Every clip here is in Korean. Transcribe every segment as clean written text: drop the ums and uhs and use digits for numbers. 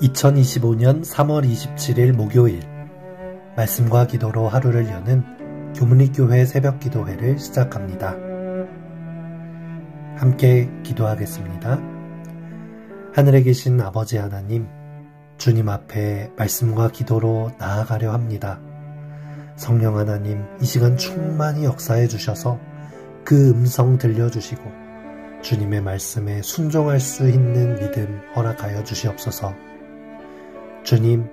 2025년 3월 27일 목요일 말씀과 기도로 하루를 여는 교문리교회 새벽기도회를 시작합니다. 함께 기도하겠습니다. 하늘에 계신 아버지 하나님, 주님 앞에 말씀과 기도로 나아가려 합니다. 성령 하나님, 이 시간 충만히 역사해 주셔서 그 음성 들려주시고 주님의 말씀에 순종할 수 있는 믿음 허락하여 주시옵소서. 주님,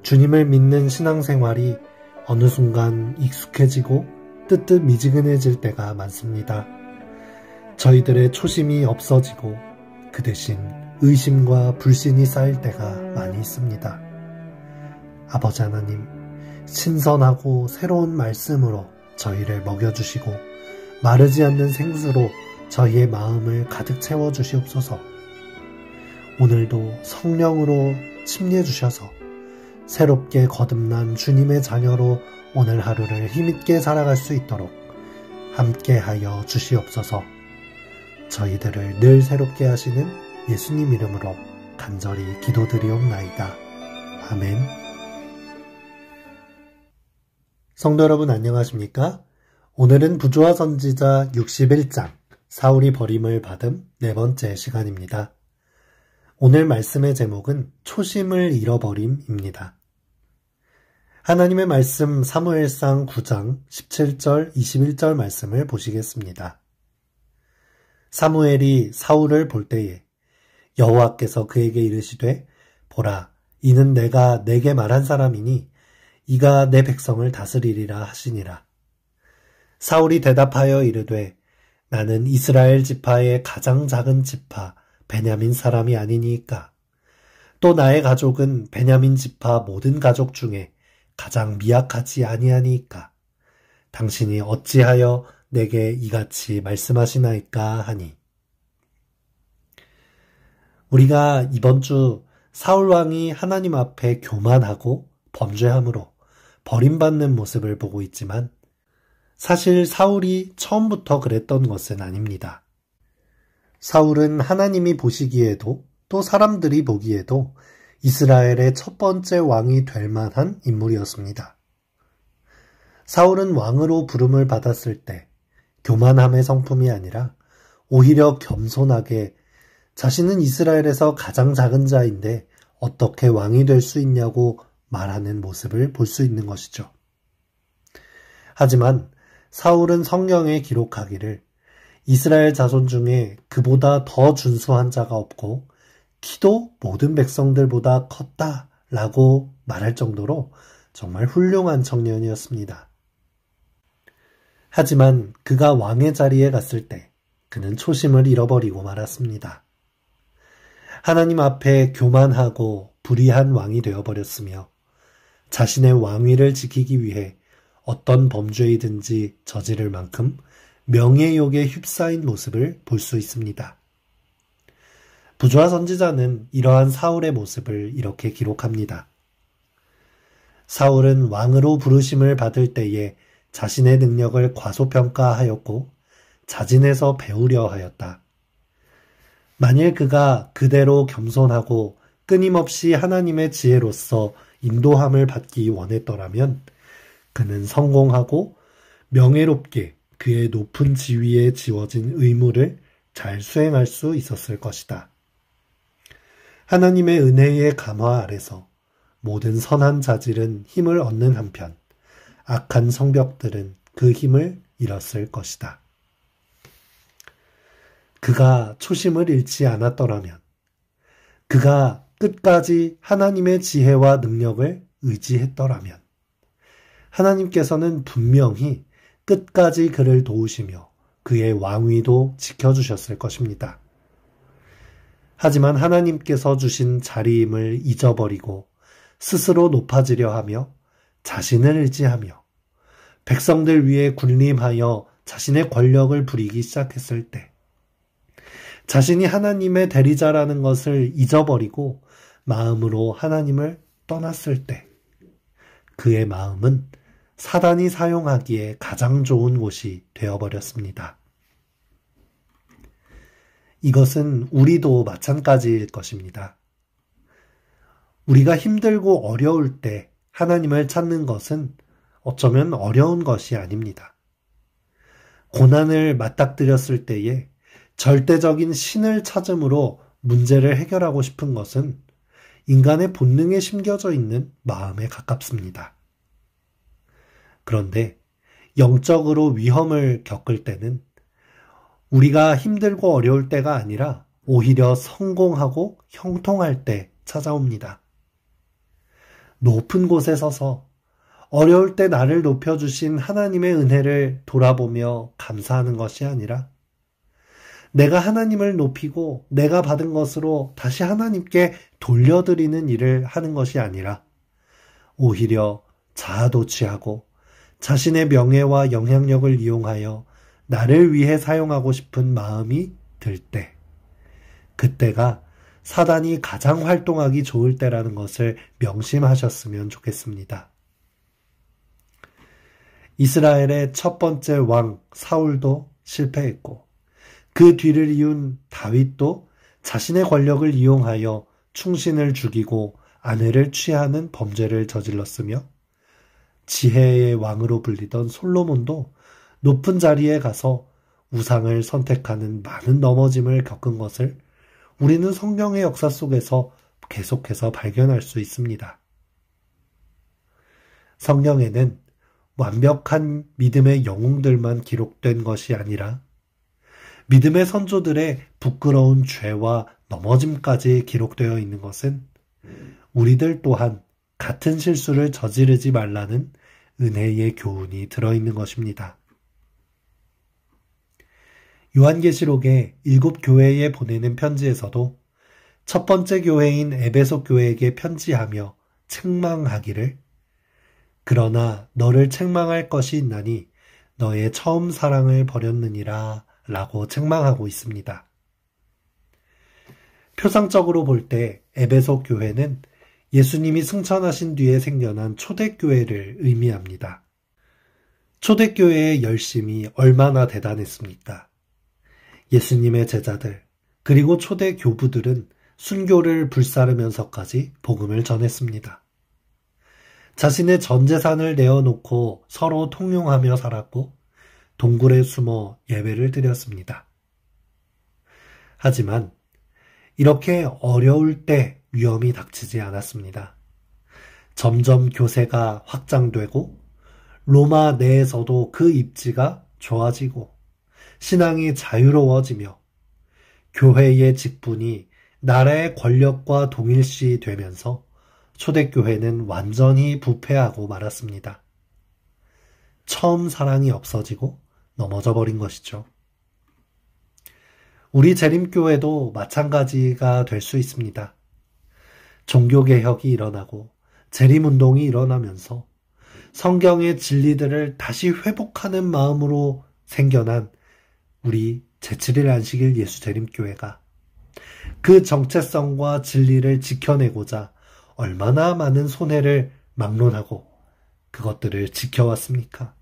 주님을 믿는 신앙생활이 어느 순간 익숙해지고 뜨뜻미지근해질 때가 많습니다. 저희들의 초심이 없어지고 그 대신 의심과 불신이 쌓일 때가 많이 있습니다. 아버지 하나님, 신선하고 새로운 말씀으로 저희를 먹여주시고 마르지 않는 생수로 저희의 마음을 가득 채워주시옵소서. 오늘도 성령으로 침례주셔서 새롭게 거듭난 주님의 자녀로 오늘 하루를 힘있게 살아갈 수 있도록 함께하여 주시옵소서. 저희들을 늘 새롭게 하시는 예수님 이름으로 간절히 기도드리옵나이다. 아멘. 성도 여러분 안녕하십니까? 오늘은 부조화 선지자 61장 사울이 버림을 받음 네 번째 시간입니다. 오늘 말씀의 제목은 초심을 잃어버림입니다. 하나님의 말씀 사무엘상 9장 17절 21절 말씀을 보시겠습니다. 사무엘이 사울을 볼 때에 여호와께서 그에게 이르시되 보라, 이는 내가 내게 말한 사람이니 이가 내 백성을 다스리리라 하시니라. 사울이 대답하여 이르되 나는 이스라엘 지파의 가장 작은 지파 베냐민 사람이 아니니까. 또 나의 가족은 베냐민 지파 모든 가족 중에 가장 미약하지 아니하니까. 당신이 어찌하여 내게 이같이 말씀하시나이까 하니. 우리가 이번 주 사울왕이 하나님 앞에 교만하고 범죄함으로 버림받는 모습을 보고 있지만 사실 사울이 처음부터 그랬던 것은 아닙니다. 사울은 하나님이 보시기에도 또 사람들이 보기에도 이스라엘의 첫 번째 왕이 될 만한 인물이었습니다. 사울은 왕으로 부름을 받았을 때 교만함의 성품이 아니라 오히려 겸손하게 자신은 이스라엘에서 가장 작은 자인데 어떻게 왕이 될 수 있냐고 말하는 모습을 볼 수 있는 것이죠. 하지만 사울은 성경에 기록하기를 이스라엘 자손 중에 그보다 더 준수한 자가 없고 키도 모든 백성들보다 컸다라고 말할 정도로 정말 훌륭한 청년이었습니다. 하지만 그가 왕의 자리에 갔을 때 그는 초심을 잃어버리고 말았습니다. 하나님 앞에 교만하고 불의한 왕이 되어버렸으며 자신의 왕위를 지키기 위해 어떤 범죄이든지 저지를 만큼 명예욕에 휩싸인 모습을 볼 수 있습니다. 부조화 선지자는 이러한 사울의 모습을 이렇게 기록합니다. 사울은 왕으로 부르심을 받을 때에 자신의 능력을 과소평가하였고 자진해서 배우려 하였다. 만일 그가 그대로 겸손하고 끊임없이 하나님의 지혜로서 인도함을 받기 원했더라면 그는 성공하고 명예롭게 그의 높은 지위에 지워진 의무를 잘 수행할 수 있었을 것이다. 하나님의 은혜의 감화 아래서 모든 선한 자질은 힘을 얻는 한편 악한 성벽들은 그 힘을 잃었을 것이다. 그가 초심을 잃지 않았더라면, 그가 끝까지 하나님의 지혜와 능력을 의지했더라면 하나님께서는 분명히 끝까지 그를 도우시며 그의 왕위도 지켜주셨을 것입니다. 하지만 하나님께서 주신 자리임을 잊어버리고 스스로 높아지려 하며 자신을 의지하며 백성들 위에 군림하여 자신의 권력을 부리기 시작했을 때 자신이 하나님의 대리자라는 것을 잊어버리고 마음으로 하나님을 떠났을 때 그의 마음은 사단이 사용하기에 가장 좋은 곳이 되어버렸습니다. 이것은 우리도 마찬가지일 것입니다. 우리가 힘들고 어려울 때 하나님을 찾는 것은 어쩌면 어려운 것이 아닙니다. 고난을 맞닥뜨렸을 때에 절대적인 신을 찾음으로 문제를 해결하고 싶은 것은 인간의 본능에 심겨져 있는 마음에 가깝습니다. 그런데 영적으로 위험을 겪을 때는 우리가 힘들고 어려울 때가 아니라 오히려 성공하고 형통할 때 찾아옵니다. 높은 곳에 서서 어려울 때 나를 높여주신 하나님의 은혜를 돌아보며 감사하는 것이 아니라 내가 하나님을 높이고 내가 받은 것으로 다시 하나님께 돌려드리는 일을 하는 것이 아니라 오히려 자아도취하고 자신의 명예와 영향력을 이용하여 나를 위해 사용하고 싶은 마음이 들 때, 그때가 사단이 가장 활동하기 좋을 때라는 것을 명심하셨으면 좋겠습니다. 이스라엘의 첫 번째 왕 사울도 실패했고 그 뒤를 이은 다윗도 자신의 권력을 이용하여 충신을 죽이고 아내를 취하는 범죄를 저질렀으며 지혜의 왕으로 불리던 솔로몬도 높은 자리에 가서 우상을 선택하는 많은 넘어짐을 겪은 것을 우리는 성경의 역사 속에서 계속해서 발견할 수 있습니다. 성경에는 완벽한 믿음의 영웅들만 기록된 것이 아니라 믿음의 선조들의 부끄러운 죄와 넘어짐까지 기록되어 있는 것은 우리들 또한 같은 실수를 저지르지 말라는 은혜의 교훈이 들어있는 것입니다. 요한계시록의 7교회에 보내는 편지에서도 첫 번째 교회인 에베소 교회에게 편지하며 책망하기를 그러나 너를 책망할 것이 있나니 너의 처음 사랑을 버렸느니라 라고 책망하고 있습니다. 표상적으로 볼 때 에베소 교회는 예수님이 승천하신 뒤에 생겨난 초대교회를 의미합니다. 초대교회의 열심이 얼마나 대단했습니까? 예수님의 제자들 그리고 초대 교부들은 순교를 불사르면서까지 복음을 전했습니다. 자신의 전 재산을 내어놓고 서로 통용하며 살았고 동굴에 숨어 예배를 드렸습니다. 하지만 이렇게 어려울 때 위험이 닥치지 않았습니다. 점점 교세가 확장되고 로마 내에서도 그 입지가 좋아지고 신앙이 자유로워지며 교회의 직분이 나라의 권력과 동일시 되면서 초대교회는 완전히 부패하고 말았습니다. 처음 사랑이 없어지고 넘어져 버린 것이죠. 우리 재림교회도 마찬가지가 될 수 있습니다. 종교개혁이 일어나고 재림운동이 일어나면서 성경의 진리들을 다시 회복하는 마음으로 생겨난 우리 제7일 안식일 예수재림교회가 그 정체성과 진리를 지켜내고자 얼마나 많은 손해를 막론하고 그것들을 지켜왔습니까?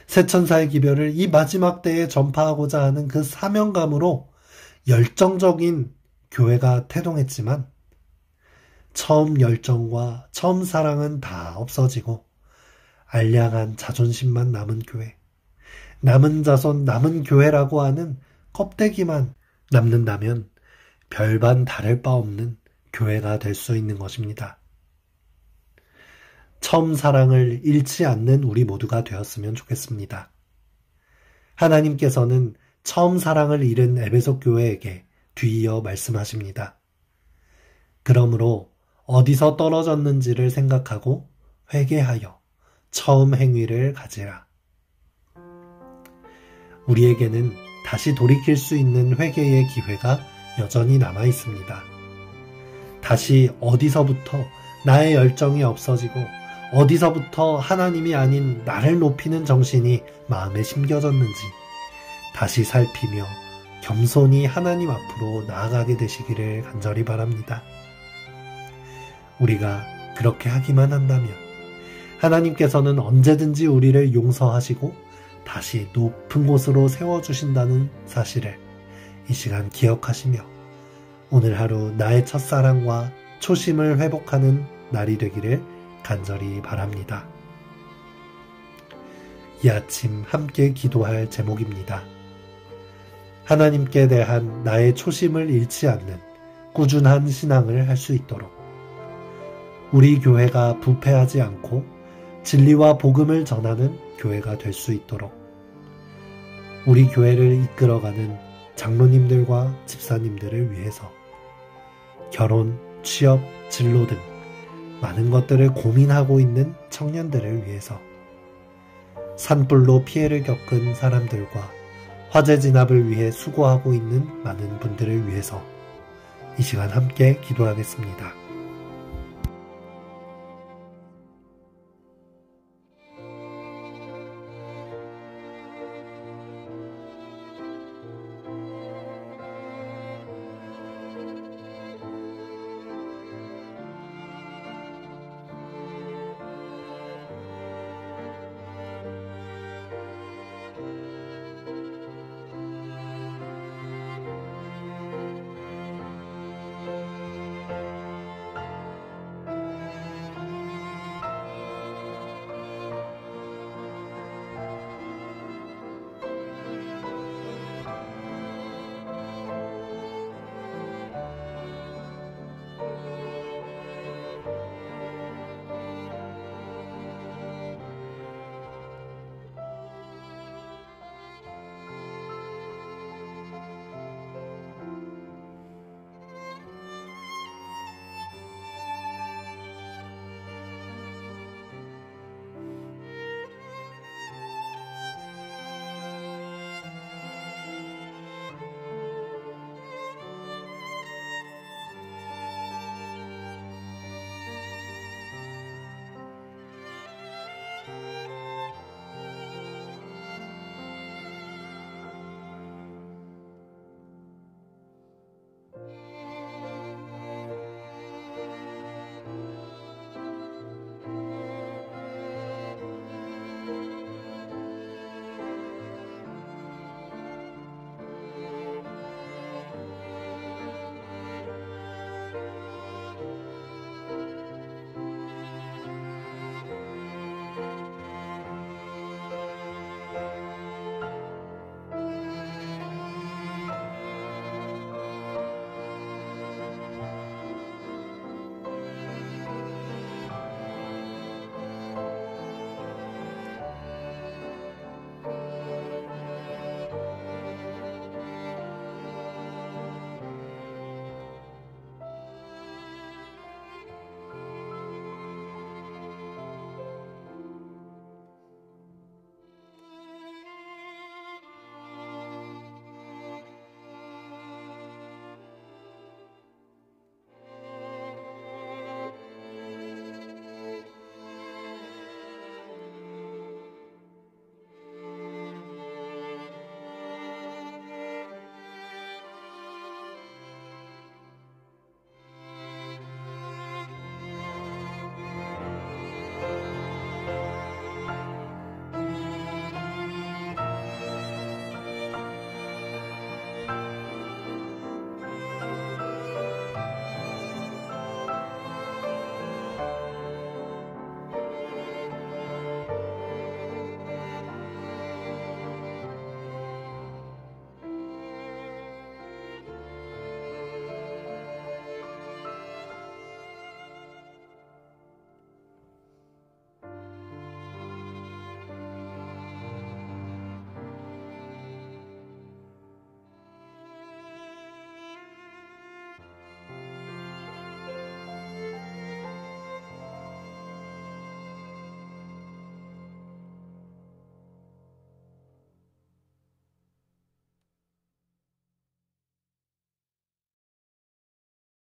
새천사의 기별을 이 마지막 때에 전파하고자 하는 그 사명감으로 열정적인 교회가 태동했지만 처음 열정과 처음 사랑은 다 없어지고 알량한 자존심만 남은 교회, 남은 자손 남은 교회라고 하는 껍데기만 남는다면 별반 다를 바 없는 교회가 될 수 있는 것입니다. 처음 사랑을 잃지 않는 우리 모두가 되었으면 좋겠습니다. 하나님께서는 처음 사랑을 잃은 에베소 교회에게 뒤이어 말씀하십니다. 그러므로 어디서 떨어졌는지를 생각하고 회개하여 처음 행위를 가지라. 우리에게는 다시 돌이킬 수 있는 회개의 기회가 여전히 남아 있습니다. 다시 어디서부터 나의 열정이 없어지고 어디서부터 하나님이 아닌 나를 높이는 정신이 마음에 심겨졌는지 다시 살피며 겸손히 하나님 앞으로 나아가게 되시기를 간절히 바랍니다. 우리가 그렇게 하기만 한다면 하나님께서는 언제든지 우리를 용서하시고 다시 높은 곳으로 세워주신다는 사실을 이 시간 기억하시며 오늘 하루 나의 첫사랑과 초심을 회복하는 날이 되기를 간절히 바랍니다. 이 아침 함께 기도할 제목입니다. 하나님께 대한 나의 초심을 잃지 않는 꾸준한 신앙을 할 수 있도록 우리 교회가 부패하지 않고 진리와 복음을 전하는 교회가 될 수 있도록 우리 교회를 이끌어가는 장로님들과 집사님들을 위해서 결혼, 취업, 진로 등 많은 것들을 고민하고 있는 청년들을 위해서 산불로 피해를 겪은 사람들과 화재 진압을 위해 수고하고 있는 많은 분들을 위해서 이 시간 함께 기도하겠습니다.